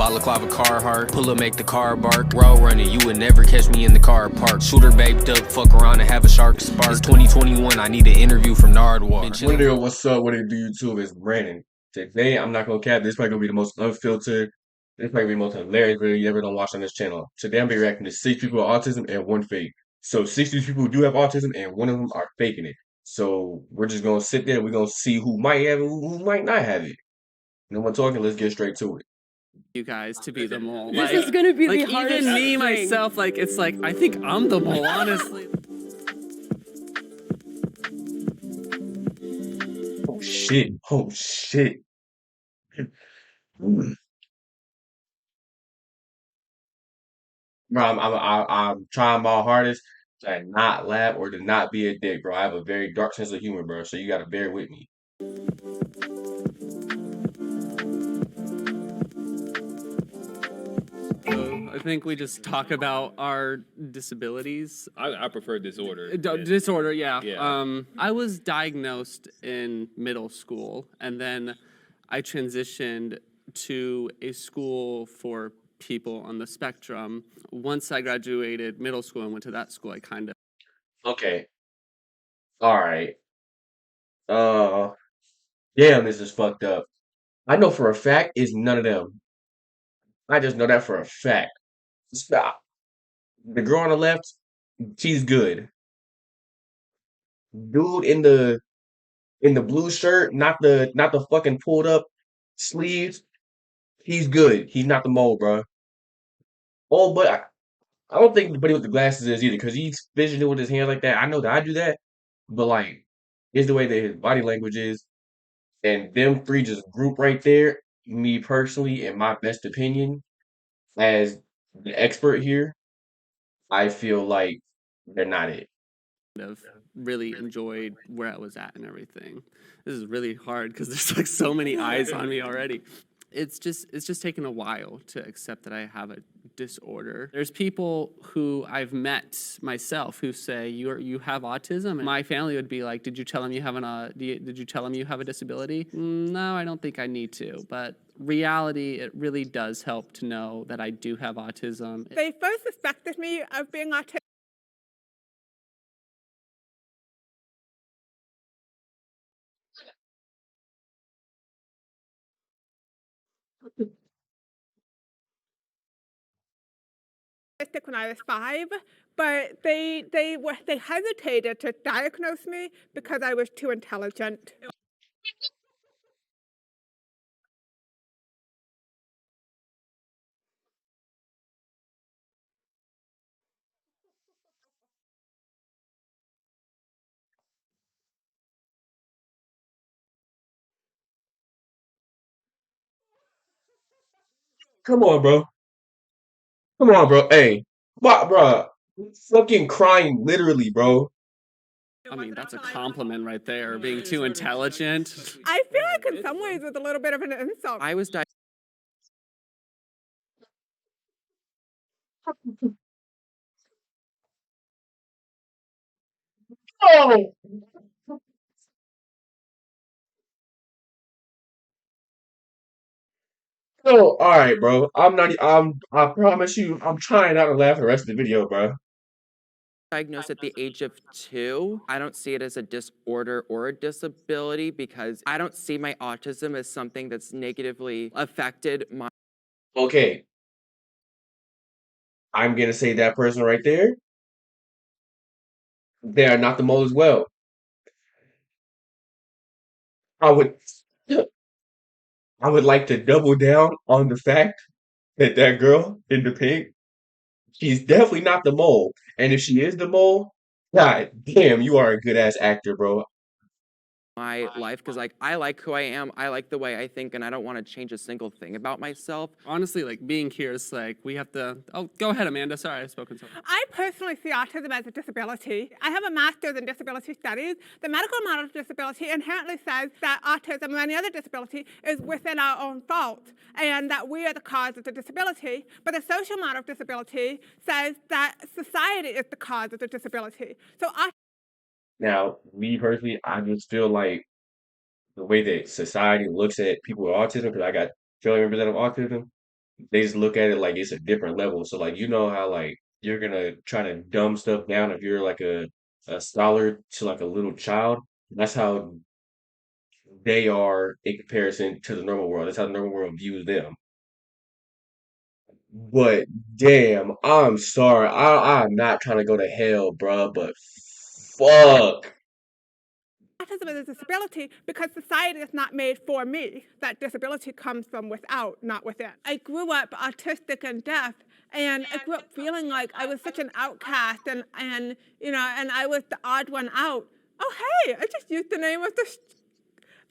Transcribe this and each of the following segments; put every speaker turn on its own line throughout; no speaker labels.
Balaclava Carhartt, pull up, make the car bark. Road running, you would never catch me in the car park. Shooter babe duck, fuck around and have a shark spark. It's 2021, I need an interview from Nardwar.
What it, what's up? What it do, YouTube? It's Brandon. Today, I'm not gonna cap. This probably gonna be the most unfiltered. This probably be the most hilarious video you ever gonna watch on this channel. Today, I'm be reacting to 6 people with autism and one fake. So 60 people do have autism and one of them are faking it. So we're just gonna sit there. We're gonna see who might have it, who might not have it. No more talking. Let's get straight to it.
You guys to be the mole.
This is gonna be the
like
hardest
even me
thing.
myself, like it's like I think I'm the mole, honestly.
Oh shit! Oh shit! Bro, I'm trying my hardest to not laugh or to not be a dick, bro. I have a very dark sense of humor, bro. So you gotta bear with me.
I think we just talk about our disabilities.
I prefer disorder.
Disorder, yeah.
Yeah.
I was diagnosed in middle school, and then I transitioned to a school for people on the spectrum. Once I graduated middle school and went to that school, I kind of...
Okay. All right. Damn, this is fucked up. I know for a fact it's none of them. I just know that for a fact. Stop. The girl on the left, she's good. Dude in the blue shirt, not the fucking pulled up sleeves, he's good. He's not the mole, bro. Oh, but I don't think the buddy with the glasses is either, because he's fidgeting with his hands like that. I know that I do that, but like, it's the way that his body language is. And them three just group right there, me personally, in my best opinion, as the expert here, I feel like they're not it.
of really enjoyed where I was at and everything. This is really hard because there's like so many eyes on me already. It's just taken a while to accept that I have a disorder. There's people who I've met myself who say you have autism, and my family would be like, "Did you tell him you have did you tell him you have a disability?" No, I don't think I need to. But reality, it really does help to know that I do have autism.
They first suspected me of being autistic. When I was 5, but they hesitated to diagnose me because I was too intelligent.
Come on, bro. Come on, bro. Hey, bro, fucking crying literally, bro.
I mean, that's a compliment right there, being too intelligent.
I feel like in some ways it's a little bit of an insult.
I was diagnosed.
Oh, no, all right, bro. I'm not. I promise you, I'm trying not to laugh the rest of the video, bro.
Diagnosed at the age of 2. I don't see it as a disorder or a disability because I don't see my autism as something that's negatively affected my...
Okay, I'm gonna say that person right there. They are not the mole as well. I would, I would like to double down on the fact that that girl in the pink, she's definitely not the mole. And if she is the mole, god damn, you are a good ass actor, bro.
my life because like I like who I am, I like the way I think, and I don't want to change a single thing about myself.
Honestly, like being here is like we have to. Oh, go ahead, Amanda. Sorry, I've spoken so much.
I personally see autism as a disability. I have a master's in disability studies. The medical model of disability inherently says that autism and any other disability is within our own fault and that we are the cause of the disability. But the social model of disability says that society is the cause of the disability. So
Now, me personally, I just feel like the way that society looks at people with autism, because I got family members that have autism, they just look at it like it's a different level. So like you know how like you're gonna try to dumb stuff down if you're like a scholar to like a little child. That's how they are in comparison to the normal world. That's how the normal world views them. But damn, I'm sorry. I'm not trying to go to hell, bruh, but fuck.
Autism is a disability because society is not made for me. That disability comes from without, not within. I grew up autistic and deaf, and I grew up feeling like I was such an outcast, and you know, and I was the odd one out. Oh hey, I just used the name of the.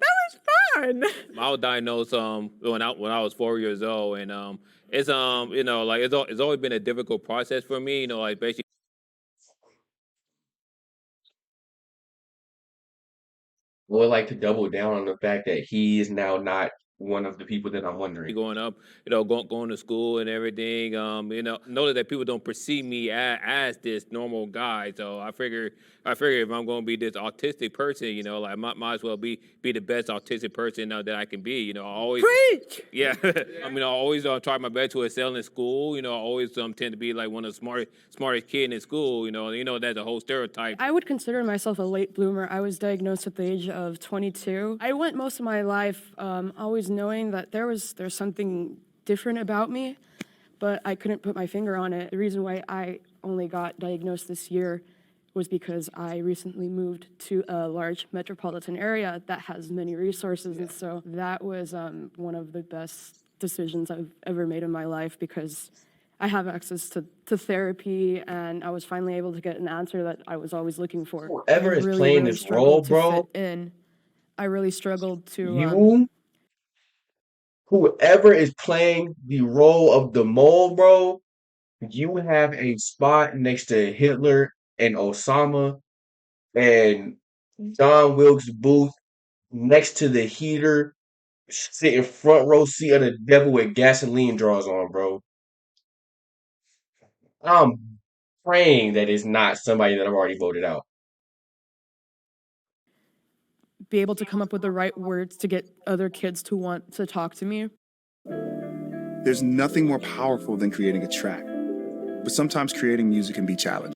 That was fun.
I was diagnosed when I was 4 years old, and it's you know, like it's always been a difficult process for me. You know, like basically
Would like to double down on the fact that he is now not one of the people that I'm wondering.
growing up, you know, going to school and everything. You know that people don't perceive me as this normal guy. So I figure if I'm going to be this autistic person, you know, like might as well be the best autistic person that I can be. You know, I always
Preach.
yeah. I mean, I always try my best to excel in school. You know, I always tend to be like one of the smartest kid in school. You know that's a whole stereotype.
I would consider myself a late bloomer. I was diagnosed at the age of 22. I went most of my life always knowing that there's something different about me, but I couldn't put my finger on it. The reason why I only got diagnosed this year was because I recently moved to a large metropolitan area that has many resources, and so that was one of the best decisions I've ever made in my life because I have access to therapy, and I was finally able to get an answer that I was always looking for.
Whoever
I
is
really,
playing
really
this role,
struggled to
bro,
fit in. I really struggled to.
whoever is playing the role of the mole, bro, you have a spot next to Hitler and Osama and John Wilkes Booth next to the heater, sitting front row seat of the devil with gasoline draws on, bro. I'm praying that it's not somebody that I've already voted out.
Be able to come up with the right words to get other kids to want to talk to me.
There's nothing more powerful than creating a track, but sometimes creating music can be challenging.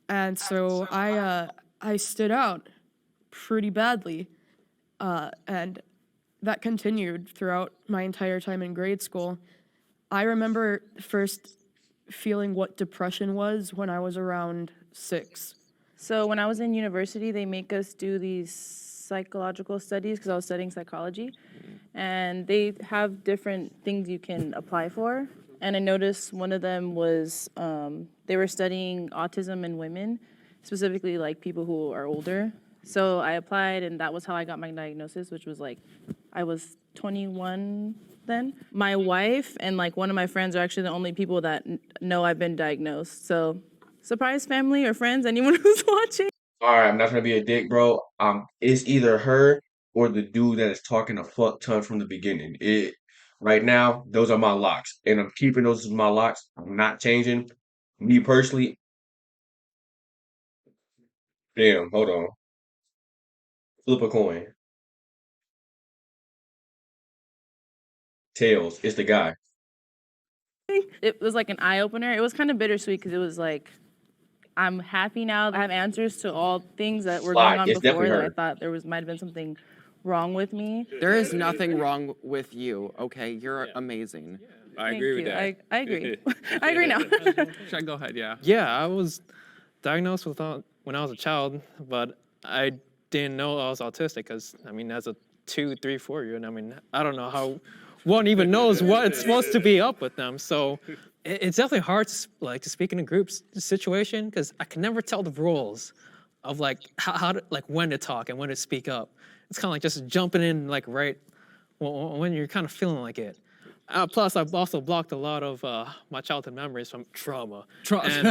And so I stood out pretty badly, and that continued throughout my entire time in grade school. I remember first feeling what depression was when I was around 6.
So when I was in university, they make us do these psychological studies because I was studying psychology, and they have different things you can apply for. And I noticed one of them was they were studying autism in women, specifically like people who are older. So I applied, and that was how I got my diagnosis, which was like I was 21 then. My wife and like one of my friends are actually the only people that know I've been diagnosed. So surprise, family or friends, anyone who's watching.
All right, I'm not trying to be a dick, bro. It's either her or the dude that is talking a fuck ton from the beginning. Right now, those are my locks, and I'm keeping those as my locks. I'm not changing. Me personally, damn, hold on. Flip a coin. Tails, it's the guy.
It was like an eye opener. It was kind of bittersweet because it was like, I'm happy now that I have answers to all things that were going on
It's
before
definitely
that I
her.
thought might have been something wrong with me.
There is nothing wrong with you, okay? You're amazing.
I
Thank
agree with
you.
that.
I agree. I agree now.
Should I go ahead? Yeah.
Yeah, I was diagnosed with when I was a child, but I didn't know I was autistic because, I mean, as a 2, 3, 4-year-old, I mean, I don't know how one even knows what's supposed to be up with them. So it's definitely hard to speak in a group situation because I can never tell the rules of like how to, like when to talk and when to speak up. It's kind of like just jumping in like right when you're kind of feeling like it. Plus, I've also blocked a lot of my childhood memories from trauma. And,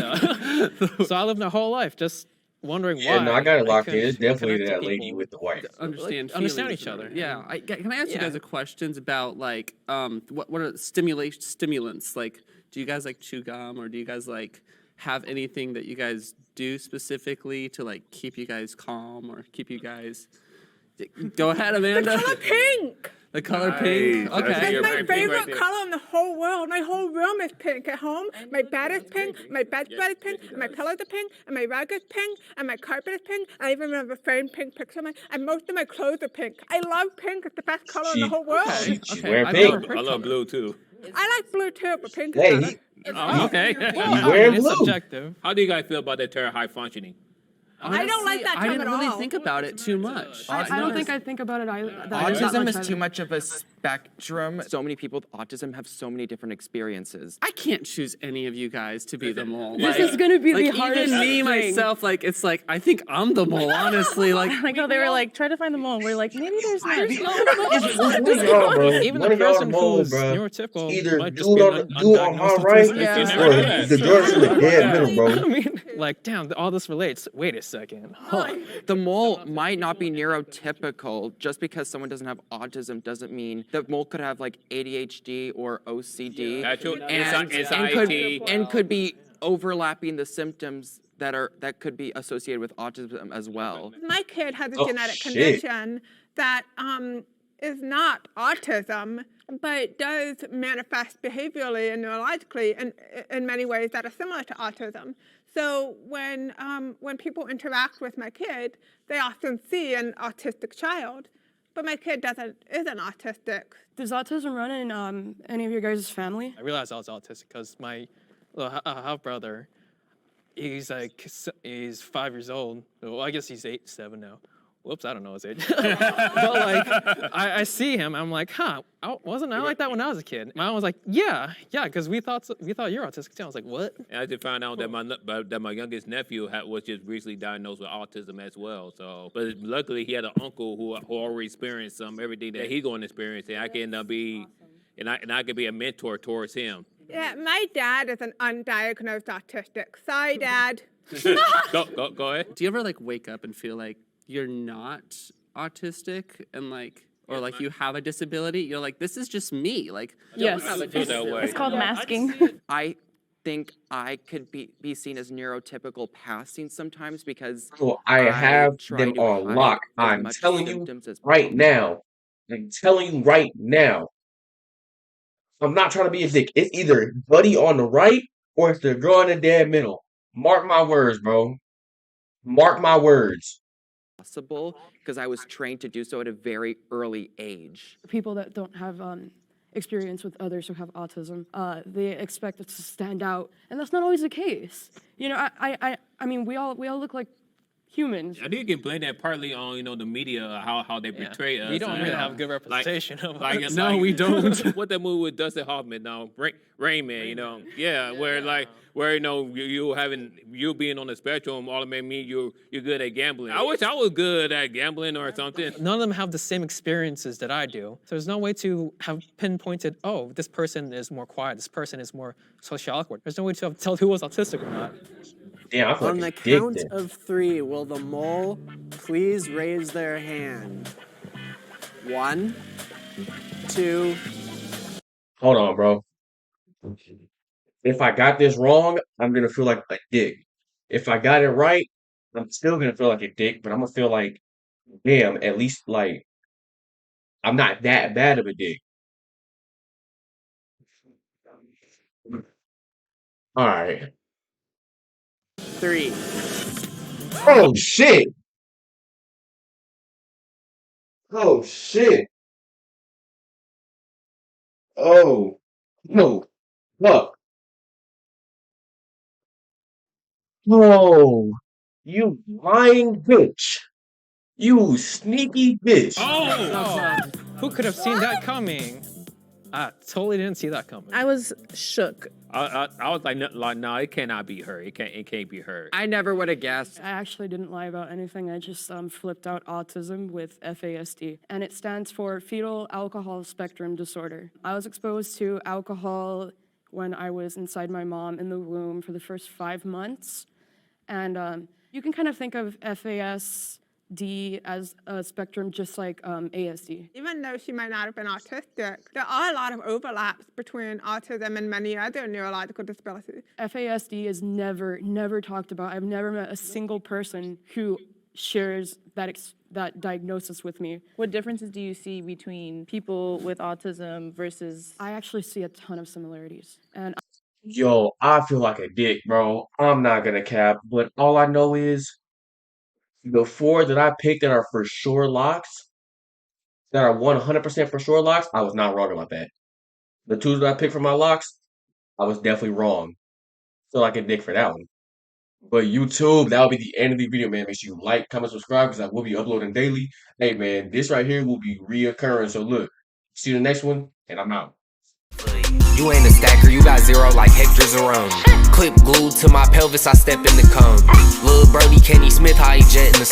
so I lived my whole life just wondering why.
Yeah, no, I got it locked in.
couldn't
It's definitely
connect to
that lady
people.
with the wife.
Understand
understand
feelings
each other.
Yeah. Can I ask you
Yeah.
guys a questions about like what are stimulants? Like, do you guys like chew gum, or do you guys like have anything that you guys do specifically to like keep you guys calm or keep you guys? Go ahead, Amanda.
Color pink.
The color pink.
Nice.
Okay.
You're
It's my
very pink right
favorite
there.
color in the whole world. My whole room is pink. At home, my bed is pink, my bedspread is pink, and my pillows are pink, and my rug is pink, and my carpet is pink. I even have a framed pink picture of mine, and most of my clothes are pink. I love pink. It's the best color in the whole world.
She's wearing
I've
pink.
never heard
I love blue too.
I like blue too, but pink is
Hey,
better.
Oh, okay.
he's wearing
It's
blue.
subjective.
How do you guys feel about that term high functioning?
I don't like that
I
term
didn't
at
really
all.
think about it too much.
I don't think I think about it either.
Autism is too much of a spectrum. So many people with autism have so many different experiences.
I can't choose any of you guys to be the mole.
This is gonna be the
like,
hardest
even me
thing.
myself, like it's like I think I'm the mole. Honestly, like
Like how they were like, try to find the mole. We're like, maybe there's not.
One of y'all, bro.
Even
One
the
of y'all
person
mole,
who's
bro.
neurotypical
Either
might just
dude
be
on
an
dude on
undiagnosed
my right,
autistic.
Yeah.
You never
or
know that.
the girl in the dead middle,
I
bro.
mean, like, damn, all this relates. Wait a second. Huh.
The mole might not be neurotypical. Just because someone doesn't have autism doesn't mean the mole could have like ADHD or OCD.
Actual
and could be overlapping the symptoms that could be associated with autism as well.
My kid has a
Oh,
genetic
shit.
condition that is not autism, but does manifest behaviorally and neurologically in many ways that are similar to autism. So when people interact with my kid, they often see an autistic child, but my kid isn't autistic.
Does autism run in any of your guys' family?
I realized I was autistic because my little half brother, he's 5 years old. Well, I guess he's 7 now. Whoops, I don't know his age. But like, I see him, I'm like, huh, wasn't I like that when I was a kid? My mom was like, yeah, because we thought you're autistic too. I was like, what?
And I just found out that my youngest nephew was just recently diagnosed with autism as well. So, but luckily he had an uncle who already experienced everything that he's going to experience, and I can I could be a mentor towards him.
Yeah, my dad is an undiagnosed autistic. Sorry, Dad.
Go ahead.
do you ever like wake up and feel like you're not autistic and like, or like you have a disability? You're like, this is just me. Like,
Yes.
Feel that way.
It's called masking.
I think I could be seen as neurotypical passing sometimes because
So I have
try
them
to
on
hide
lock.
as
I'm
much
telling you
symptoms as
right
possible.
now. I'm telling you right now. I'm not trying to be a dick. It's either Buddy on the right or it's the girl in the dead middle. Mark my words, bro. Mark my words.
Possible because I was trained to do so at a very early age.
People that don't have experience with others who have autism, they expect it to stand out, and that's not always the case. You know, I mean, we all look like humans.
I think you can blame that partly on the media, how they portray us.
We don't really
and,
have good representation of
Like,
us.
No, we don't.
What that movie with Dustin Hoffman, Rain Man, where you being on the spectrum automatically mean you're good at gambling. I wish I was good at gambling or something.
None of them have the same experiences that I do. So there's no way to have pinpointed, oh, this person is more quiet, this person is more socially awkward. There's no way to tell who was autistic or not.
Damn, I feel
On
like
the
a dick
count
then.
of 3, will the mole please raise their hand? 1, 2.
Hold on, bro. If I got this wrong, I'm gonna feel like a dick. If I got it right, I'm still gonna feel like a dick, but I'm gonna feel like, damn, at least like I'm not that bad of a dick. All right.
3.
Oh shit. Oh shit. Oh no. Fuck. Oh, you lying bitch. You sneaky bitch.
Oh!
Who could have seen that coming? I totally didn't see that coming.
I was shook.
I was like, no, it cannot be her. It can't be her.
I never would have guessed.
I actually didn't lie about anything. I just flipped out autism with FASD, and it stands for fetal alcohol spectrum disorder. I was exposed to alcohol when I was inside my mom in the womb for the first 5 months, and you can kind of think of FASD as a spectrum just like ASD.
Even though she might not have been autistic, there are a lot of overlaps between autism and many other neurological disabilities.
FASD is never talked about. I've never met a single person who shares that diagnosis with me.
What differences do you see between people with autism versus?
I actually see a ton of similarities. And
Yo, I feel like a dick, bro. I'm not gonna cap, but all I know is the four that I picked that are for sure locks, that are 100% for sure locks, I was not wrong about that. The two that I picked for my locks, I was definitely wrong. Feel like a dick for that one. But YouTube, that'll be the end of the video, man. Make sure you like, comment, subscribe, because I will be uploading daily. Hey, man, this right here will be reoccurring. So look, see you in the next one, and I'm out.
You ain't a stacker, you got zero like Hector's around. Clip glued to my pelvis, I step in the cone. Lil' Brody Kenny Smith, how he jet in the